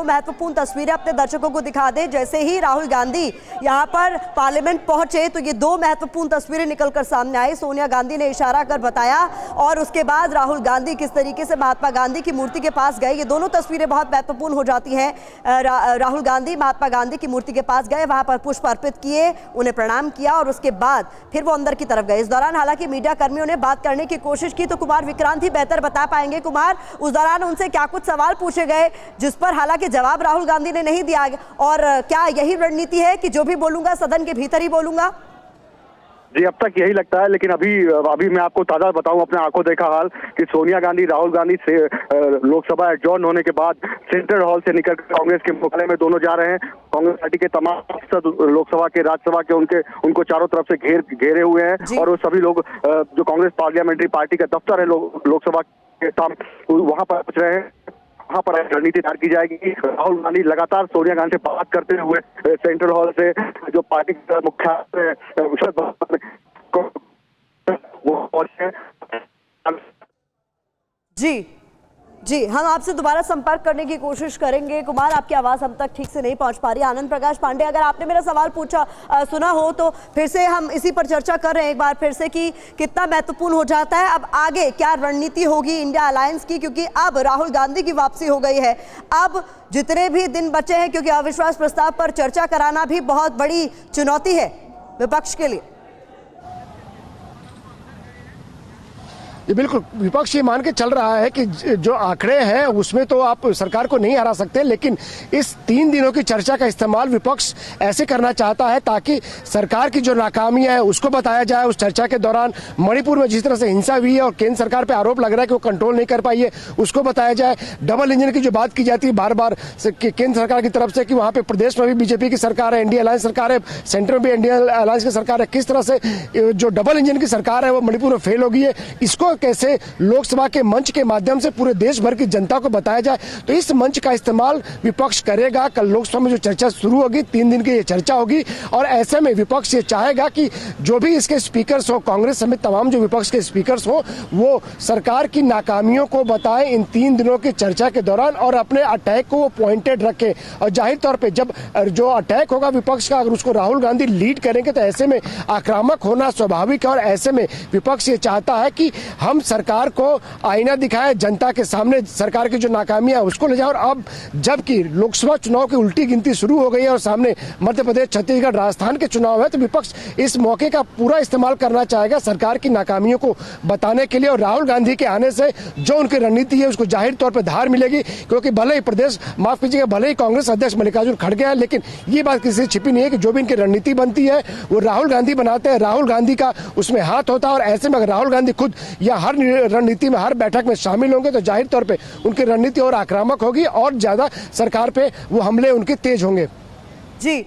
दो महत्वपूर्ण तस्वीरें अपने दर्शकों को दिखा दें। जैसे ही राहुल गांधी यहां पर पार्लियामेंट पहुंचे तो ये दो महत्वपूर्ण तस्वीरें निकलकर सामने आई। सोनिया गांधी ने इशारा कर बताया और उसके बाद राहुल गांधी किस तरीके से महात्मा गांधी की मूर्ति के पास गए। ये दोनों तस्वीरें बहुत महत्वपूर्ण हो जाती हैं। राहुल गांधी महात्मा गांधी की मूर्ति के पास गए, वहां पर पुष्प अर्पित किए, उन्हें प्रणाम किया और उसके बाद फिर वो अंदर की तरफ गए। इस दौरान हालांकि मीडिया कर्मियों ने बात करने की कोशिश की तो कुमार विक्रांत ही बेहतर बता पाएंगे। कुमार, उस दौरान उनसे क्या कुछ सवाल पूछे गए जिस पर हालांकि जवाब राहुल गांधी ने नहीं दिया, और क्या यही रणनीति है कि जो भी बोलूंगा सदन के भीतर ही बोलूंगा? जी, अब तक यही लगता है, लेकिन अभी मैं आपको ताजा बताऊं अपने आंखों देखा हाल कि सोनिया गांधी राहुल गांधी से लोकसभा एडजॉर्न होने के बाद सेंट्रल हॉल से निकल कांग्रेस के मुख्यालय में दोनों जा रहे हैं। कांग्रेस पार्टी के तमाम सांसद लोकसभा के राज्यसभा के उनको चारों तरफ से घेरे हुए हैं और वो सभी लोग जो कांग्रेस पार्लियामेंट्री पार्टी का दफ्तर है लोकसभा के सामने वहां पर पहुंच रहे हैं। वहां पर रणनीति तैयार की जाएगी। राहुल गांधी लगातार सोनिया गांधी से बात करते हुए सेंट्रल हॉल से जो पार्टी का मुख्यालय वो पहुंचे। जी, हम आपसे दोबारा संपर्क करने की कोशिश करेंगे। कुमार, आपकी आवाज़ हम तक ठीक से नहीं पहुंच पा रही। आनंद प्रकाश पांडे, अगर आपने मेरा सवाल सुना हो तो फिर से हम इसी पर चर्चा कर रहे हैं एक बार फिर से कि कितना महत्वपूर्ण हो जाता है अब आगे क्या रणनीति होगी इंडिया अलायंस की, क्योंकि अब राहुल गांधी की वापसी हो गई है। अब जितने भी दिन बचे हैं, क्योंकि अविश्वास प्रस्ताव पर चर्चा कराना भी बहुत बड़ी चुनौती है विपक्ष के लिए। ये बिल्कुल विपक्ष ये मान के चल रहा है कि जो आंकड़े हैं उसमें तो आप सरकार को नहीं हरा सकते, लेकिन इस 3 दिनों की चर्चा का इस्तेमाल विपक्ष ऐसे करना चाहता है ताकि सरकार की जो नाकामियां है उसको बताया जाए। उस चर्चा के दौरान मणिपुर में जिस तरह से हिंसा हुई है और केंद्र सरकार पे आरोप लग रहा है कि वो कंट्रोल नहीं कर पाई है, उसको बताया जाए। डबल इंजन की जो बात की जाती है बार बार केंद्र सरकार की तरफ से कि वहां पे प्रदेश में भी बीजेपी की सरकार है, एनडीए अलायंस सरकार है, सेंटर में भी एनडीए अलायंस की सरकार है, किस तरह से जो डबल इंजन की सरकार है वो मणिपुर में फेल हो गई है, इसको कैसे लोकसभा के मंच के माध्यम से पूरे देश भर की जनता को बताया जाए। तो इस मंच का इस्तेमाल विपक्ष करेगा। कल लोकसभा में जो चर्चा शुरू होगी, 3 दिन की ये चर्चा होगी और ऐसे में विपक्ष ये चाहेगा कि जो भी इसके स्पीकर्स हो, कांग्रेस समेत तमाम जो विपक्ष के स्पीकर्स हो, वो सरकार की नाकामियों को बताएं इन 3 दिनों की चर्चा के दौरान और अपने अटैक को वो पॉइंटेड रखें। और जाहिर तौर पर जब जो अटैक होगा विपक्ष का, अगर उसको राहुल गांधी लीड करेंगे तो ऐसे में आक्रामक होना स्वाभाविक है और ऐसे में विपक्ष ये चाहता है कि हम सरकार को आईना दिखाए, जनता के सामने सरकार की जो नाकामियां उसको ले जाए। और अब जबकि लोकसभा चुनाव की उल्टी गिनती शुरू हो गई है और सामने मध्य प्रदेश, छत्तीसगढ़, राजस्थान के चुनाव है, तो विपक्ष इस मौके का पूरा इस्तेमाल करना चाहेगा सरकार की नाकामियों को बताने के लिए। और राहुल गांधी के आने से जो उनकी रणनीति है उसको जाहिर तौर पर धार मिलेगी, क्योंकि भले ही प्रदेश, माफ कीजिएगा, भले ही कांग्रेस अध्यक्ष मल्लिकार्जुन खड़गे हैं, लेकिन ये बात किसी से छिपी नहीं है कि जो भी इनकी रणनीति बनती है वो राहुल गांधी बनाते हैं, राहुल गांधी का उसमें हाथ होता है। और ऐसे में अगर राहुल गांधी खुद या हर रणनीति में, हर बैठक में शामिल होंगे तो जाहिर तौर पे उनकी रणनीति और आक्रामक होगी और ज्यादा सरकार पे वो हमले उनके तेज होंगे। जी,